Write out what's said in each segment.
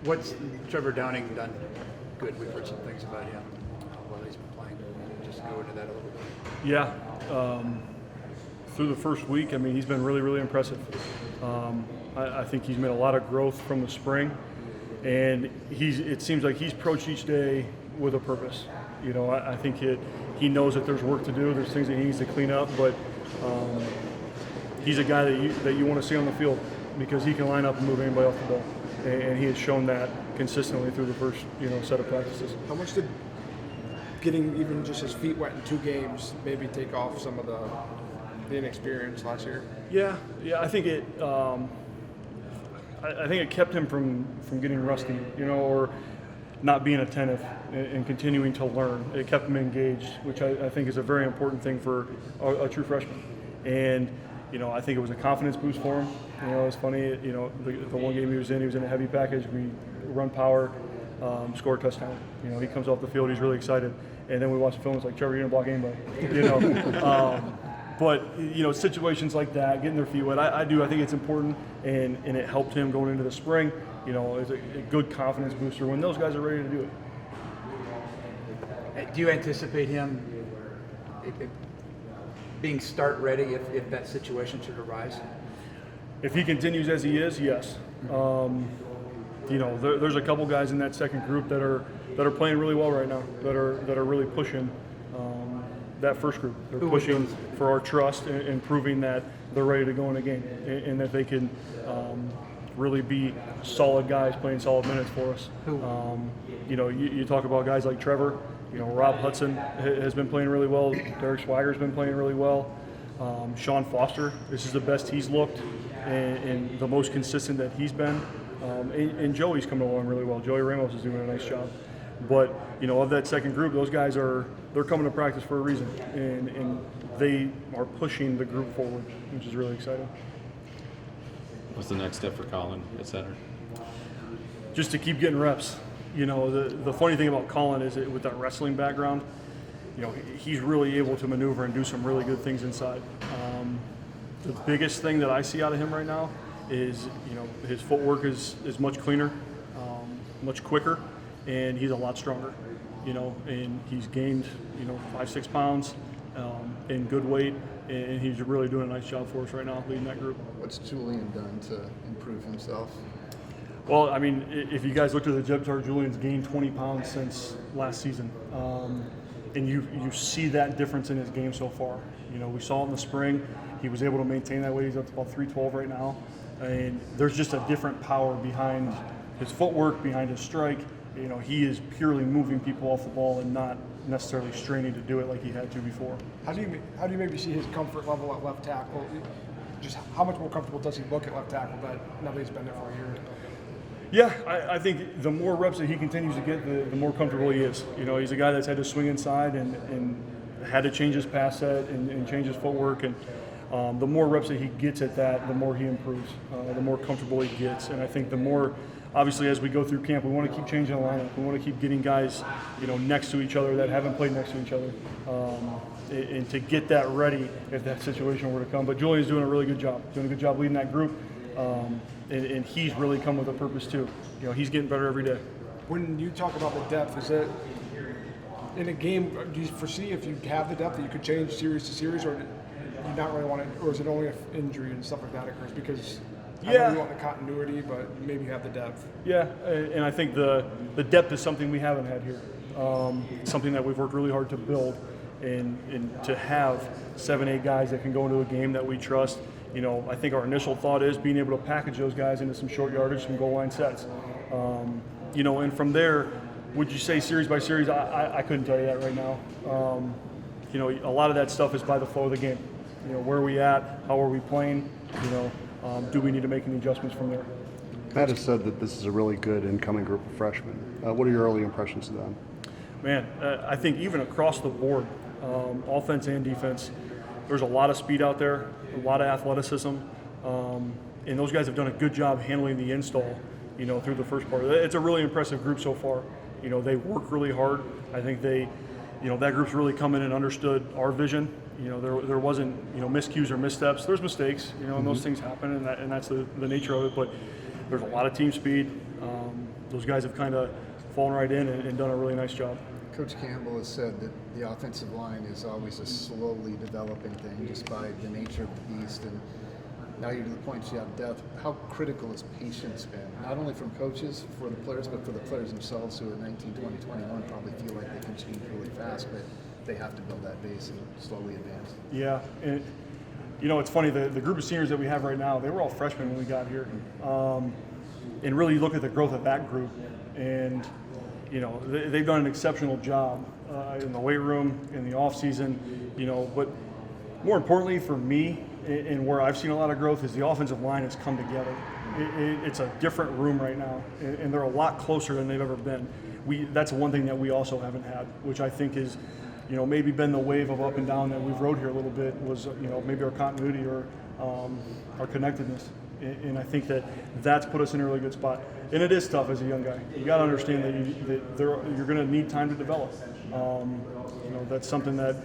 What's Trevor Downing done good? We've heard some things about him while he's been playing. Just go into that a little bit. Yeah. Through the first week, I mean, he's been really, really impressive. I think he's made a lot of growth from the spring, and it seems like he's approached each day with a purpose. You know, I think he knows that there's work to do, there's things that he needs to clean up, but he's a guy that you want to see on the field because he can line up and move anybody off the ball, and he has shown that consistently through the first set of practices. How much did getting even just his feet wet in 2 games maybe take off some of the inexperience last year? Yeah, I think it. I think it kept him from getting rusty, or not being attentive and continuing to learn. It kept him engaged, which I think is a very important thing for a true freshman. And I think it was a confidence boost for him. It's funny. The one game he was in a heavy package. We run power, score a touchdown. He comes off the field, he's really excited, and then we watch the film. It's like, Trevor, you didn't block anybody. But situations like that, getting their feet wet, I think it's important, and it helped him going into the spring. It's a good confidence booster when those guys are ready to do it. Do you anticipate him being start ready if that situation should arise? If he continues as he is, yes. There's a couple guys in that second group that are playing really well right now, that are really pushing. That first group, they're pushing for our trust and proving that they're ready to go in a game and that they can really be solid guys playing solid minutes for us. You talk about guys like Trevor. Rob Hudson has been playing really well. Derek Swager's been playing really well. Sean Foster, this is the best he's looked and the most consistent that he's been. And Joey's coming along really well. Joey Ramos is doing a nice job. But of that second group, those guys they're coming to practice for a reason, and they are pushing the group forward, which is really exciting. What's the next step for Colin at center? Just to keep getting reps. The funny thing about Colin is that with that wrestling background, he's really able to maneuver and do some really good things inside. The biggest thing that I see out of him right now is his footwork is much cleaner, much quicker. And he's a lot stronger, and he's gained, 5-6 pounds in good weight, and he's really doing a nice job for us right now, leading that group. What's Julian done to improve himself? Well, I mean, if you guys looked at the depth chart, Julian's gained 20 pounds since last season, and you see that difference in his game so far. We saw it in the spring. He was able to maintain that weight. He's up to about 312 right now, and there's just a different power behind his footwork, behind his strike. He is purely moving people off the ball and not necessarily straining to do it like he had to before. How do you maybe see his comfort level at left tackle? Just how much more comfortable does he look at left tackle now that he's been there for a year? Yeah, I think the more reps that he continues to get, the more comfortable he is. He's a guy that's had to swing inside and had to change his pass set and change his footwork. And the more reps that he gets at that, the more he improves, the more comfortable he gets. And I think the more, obviously, as we go through camp, we want to keep changing the lineup. We want to keep getting guys, next to each other that haven't played next to each other, and to get that ready if that situation were to come. But Julian's doing a really good job. Doing a good job leading that group, and he's really come with a purpose too. He's getting better every day. When you talk about the depth, is it in a game? Do you foresee if you have the depth that you could change series to series, or do you not really want to, or is it only if injury and stuff like that occurs? Because I know you want the continuity, but maybe you have the depth. Yeah, and I think the depth is something we haven't had here. Something that we've worked really hard to build, and to have 7-8 guys that can go into a game that we trust. I think our initial thought is being able to package those guys into some short yardage, some goal line sets. And from there, would you say series by series? I couldn't tell you that right now. A lot of that stuff is by the flow of the game. Where are we at? How are we playing? Do we need to make any adjustments from there? Matt has said that this is a really good incoming group of freshmen. What are your early impressions of them? Man, I think even across the board, offense and defense, there's a lot of speed out there, a lot of athleticism, and those guys have done a good job handling the install, through the first part. It's a really impressive group so far. They work really hard. I think that group's really come in and understood our vision. There wasn't, miscues or missteps. There's mistakes, and those things happen, and that's the nature of it. But there's a lot of team speed, those guys have kind of fallen right in and done a really nice job. Coach Campbell has said that the offensive line is always a slowly developing thing just by the nature of the beast. And now you're to the point you have depth. How critical has patience been, not only from coaches for the players, but for the players themselves who are 19, 20, 21 probably feel like they can change really fast, but they have to build that base and slowly advance. Yeah, and it's funny, the group of seniors that we have right now, they were all freshmen when we got here. And really look at the growth of that group, and they've done an exceptional job in the weight room, in the off season, but more importantly for me, and where I've seen a lot of growth, is the offensive line has come together. It's a different room right now, and they're a lot closer than they've ever been. That's one thing that we also haven't had, which I think is, maybe been the wave of up and down that we've rode here a little bit, was, maybe our continuity or our connectedness. And I think that's put us in a really good spot. And it is tough as a young guy. You got to understand that you're going to need time to develop. That's something that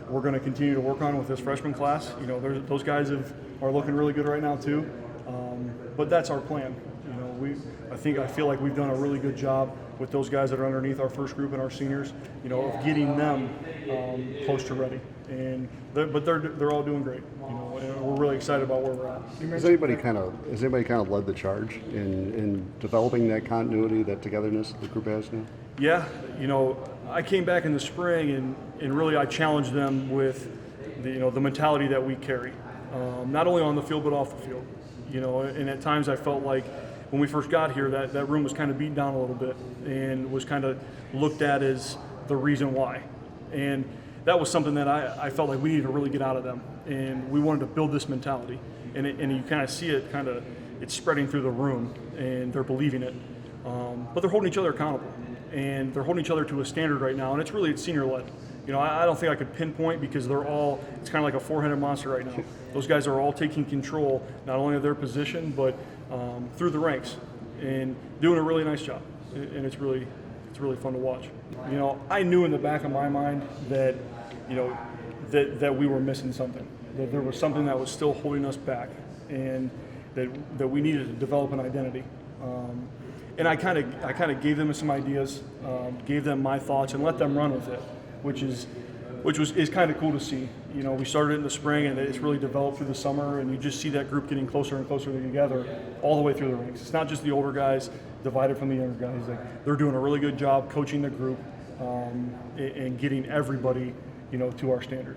we're going to continue to work on with this freshman class. Those guys are looking really good right now too. But that's our plan. I feel like we've done a really good job with those guys that are underneath our first group and our seniors, of getting them close to ready. But they're all doing great. And we're really excited about where we're at. Has anybody kind of led the charge in developing that continuity, that togetherness the group has now? Yeah, I came back in the spring and really I challenged them with the mentality that we carry, not only on the field but off the field. And at times I felt like when we first got here that room was kind of beaten down a little bit and was kind of looked at as the reason why. And that was something that I felt like we needed to really get out of them, and we wanted to build this mentality. And you kind of see it, it's spreading through the room, and they're believing it. But they're holding each other accountable, and they're holding each other to a standard right now, and it's senior-led. I don't think I could pinpoint, because it's kind of like a four-headed monster right now. Those guys are all taking control, not only of their position, but through the ranks, and doing a really nice job. And it's really fun to watch. I knew in the back of my mind that, that we were missing something, that there was something that was still holding us back, and that we needed to develop an identity. And I kind of gave them some ideas, gave them my thoughts, and let them run with it, which is kind of cool to see. We started in the spring, and it's really developed through the summer, and you just see that group getting closer and closer together all the way through the ranks. It's not just the older guys divided from the younger guys. They're doing a really good job coaching the group and getting everybody, to our standard.